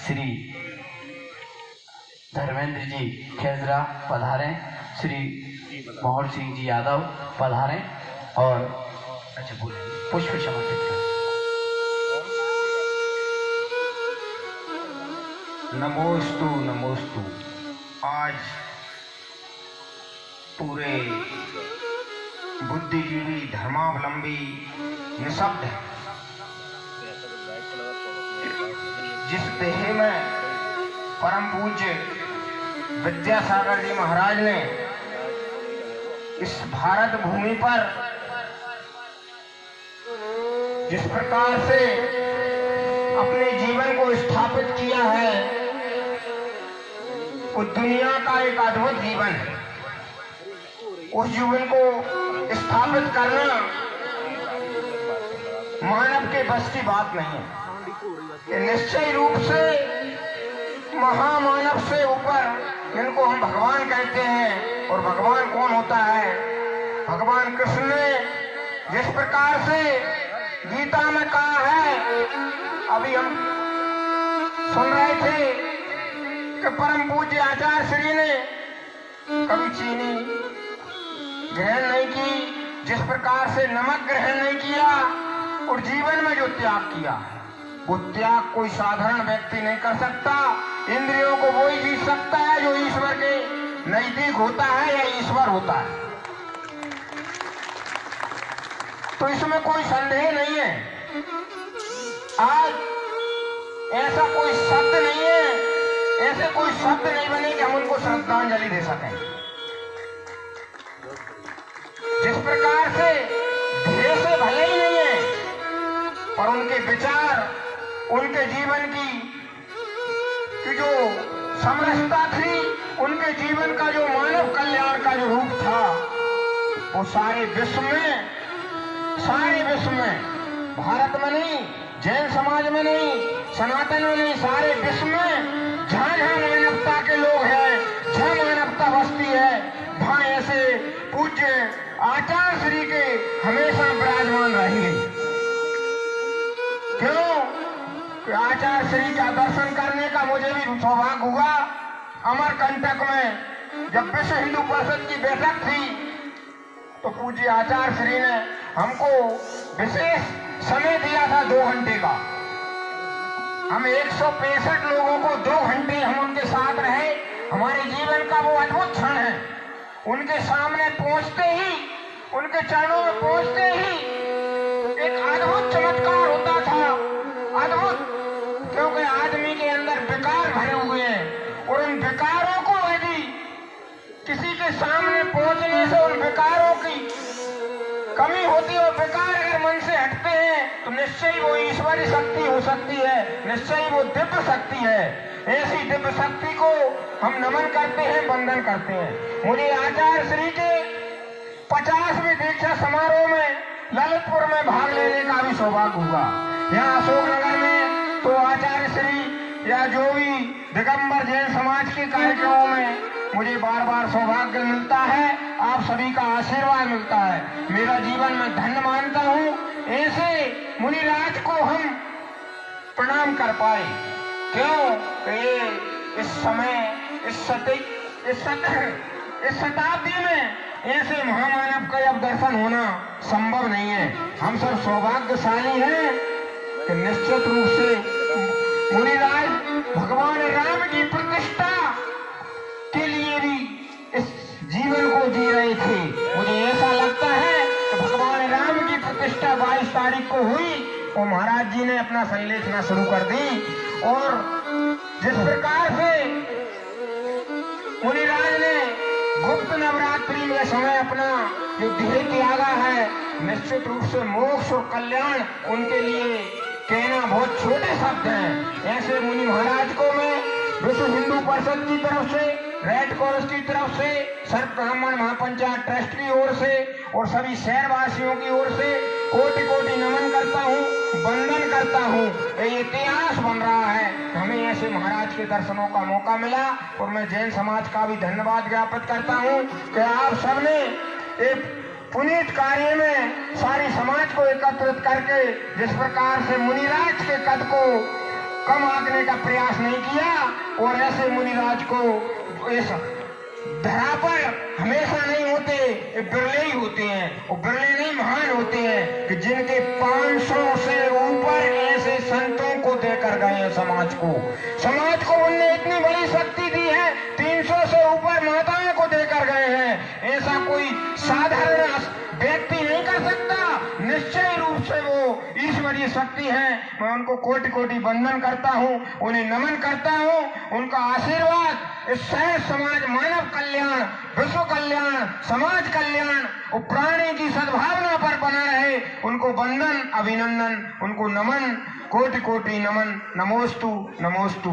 श्री धर्मेंद्र जी खेजरा पधारें, श्री मोहन सिंह जी यादव पधारें और अच्छा बोलिए पुष्प समर्पित करें। नमोस्तु नमोस्तु। आज पूरे बुद्धिजीवी धर्मावलंबी निशब्द है। जिस देह में परम पूज्य विद्यासागर जी महाराज ने इस भारत भूमि पर जिस प्रकार से अपने जीवन को स्थापित किया है, वो दुनिया का एक अद्भुत जीवन है। उस जीवन को स्थापित करना मानव के बस की बात नहीं है। ये निश्चय रूप से महामानव से ऊपर, जिनको हम भगवान कहते हैं, और भगवान कौन होता है? भगवान कृष्ण ने जिस प्रकार से गीता में कहा है, अभी हम सुन रहे थे कि परम पूज्य आचार्य श्री ने कभी चीनी ग्रहण नहीं की, जिस प्रकार से नमक ग्रहण नहीं किया, और जीवन में जो त्याग किया है, वो त्याग कोई साधारण व्यक्ति नहीं कर सकता। इंद्रियों को वही जीत सकता है जो ईश्वर के नजदीक होता है या ईश्वर होता है। तो इसमें कोई संदेह नहीं है। आज ऐसा कोई शब्द नहीं है, ऐसे कोई शब्द नहीं बने कि हम उनको श्रद्धांजलि दे सकें। जिस प्रकार से ध्येय से भले ही नहीं है, पर उनके विचार, उनके जीवन की जो समरसता थी, उनके जीवन का जो मानव कल्याण का जो रूप था, वो सारे विश्व में, भारत में नहीं, जैन समाज में नहीं, सनातन में नहीं, सारे विश्व में जहाँ जहाँ मानवता के लोग हैं, जहाँ मानवता बसती है, वहाँ ऐसे पूज्य आचार्य श्री के हमेशा विराजमान रहेंगे। क्यों? कि आचार्य श्री का दर्शन करने का मुझे भी सौभाग्य हुआ। अमरकंटक में जब विश्व हिंदू परिषद की बैठक थी, तो पूज्य आचार्य श्री ने हमको विशेष समय दिया था 2 घंटे का। हम 165 लोगों को 2 घंटे हम उनके साथ रहे। हमारे जीवन का वो अद्भुत क्षण है। उनके सामने पहुंचते ही, उनके चरणों में पहुंचते ही एक अद्भुत चमत्कार होता था। अद्भुत, क्योंकि आदमी के अंदर विकार भरे हुए हैं, और उन विकारों को यदि किसी के सामने पहुंचने से उन विकारों की कमी होती है, और विकार अगर मन से हटते हैं, तो निश्चय वो ईश्वरी शक्ति हो सकती है, निश्चय वो दिव्य शक्ति है। ऐसी दिव्य शक्ति को हम नमन करते हैं, वंदन करते हैं। मुझे आचार्य श्री के 50वें दीक्षा समारोह में ललितपुर में भाग लेने का भी सौभाग्य हुआ। यहाँ अशोकनगर में तो आचार्य श्री या जो भी दिगंबर जैन समाज के कार्यक्रमों में मुझे बार बार सौभाग्य मिलता है, आप सभी का आशीर्वाद मिलता है। मेरा जीवन में धन्य मानता हूँ। ऐसे मुनिराज को हम प्रणाम कर पाए। क्यों? ये इस समय, इस शताब्दी में ऐसे महामानव का अब दर्शन होना संभव नहीं है। हम सब सौभाग्यशाली हैं कि निश्चित रूप से मुनिराज भगवान राम की प्रतिष्ठा के लिए भी इस जीवन को जी रहे थे। मुझे ऐसा लगता है कि भगवान राम की प्रतिष्ठा 22 तारीख को हुई और महाराज जी ने अपना संलेखना शुरू कर दी। और जिस प्रकार से मुनिराज ने गुप्त नवरात्रि में समय अपना जो ध्येय त्यागा है, निश्चित रूप से मोक्ष और कल्याण उनके लिए कहना बहुत छोटे शब्द हैं। ऐसे मुनि महाराज को मैं विश्व हिंदू परिषद की तरफ से, रेड क्रॉस की तरफ से, सर्व ब्राह्मण महापंचायत ट्रस्ट की ओर से और सभी शहरवासियों की ओर से कोटि कोटि नमन करता हूँ, वंदन करता हूँ। ये इतिहास बन रहा है, हमें ऐसे महाराज के दर्शनों का मौका मिला। और मैं जैन समाज का भी धन्यवाद ज्ञापित करता हूँ कि आप सबने एक पुनीत कार्य में सारी समाज को एकत्रित करके जिस प्रकार से मुनिराज के कद को कम आंकने का प्रयास नहीं किया। और ऐसे मुनिराज को इस धरा पर हमेशा नहीं होते, ये बिरले ही होते हैं। और बिरले नहीं, महान होते हैं कि जिनके 500 से ऊपर ऐसे संतों को देकर गए हैं समाज को। समाज को उनने इतनी बड़ी शक्ति दी है, 300 से ऊपर माताओं को देकर गए हैं। ऐसा कोई साधारण व्यक्ति नहीं कर सकता। निश्चय रूप से वो ईश्वरीय शक्ति है। मैं उनको कोटि कोटि वंदन करता हूँ, उन्हें नमन करता हूँ। उनका आशीर्वाद इस शहर समाज, मानव कल्याण, विश्व कल्याण, समाज कल्याण और प्राणी की सद्भावना पर बना रहे। उनको वंदन, अभिनंदन, उनको नमन, कोटि कोटि नमन। नमोस्तु नमोस्तु।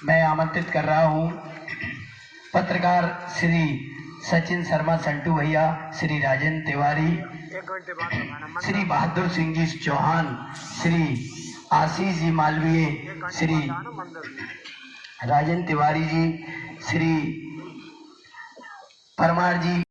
मैं आमंत्रित कर रहा हूँ पत्रकार श्री सचिन शर्मा संटू भैया, श्री राजेंद्र तिवारी, श्री बहादुर सिंह जी चौहान, श्री आशीष जी मालवीय, श्री राजेंद्र तिवारी जी, श्री परमार जी।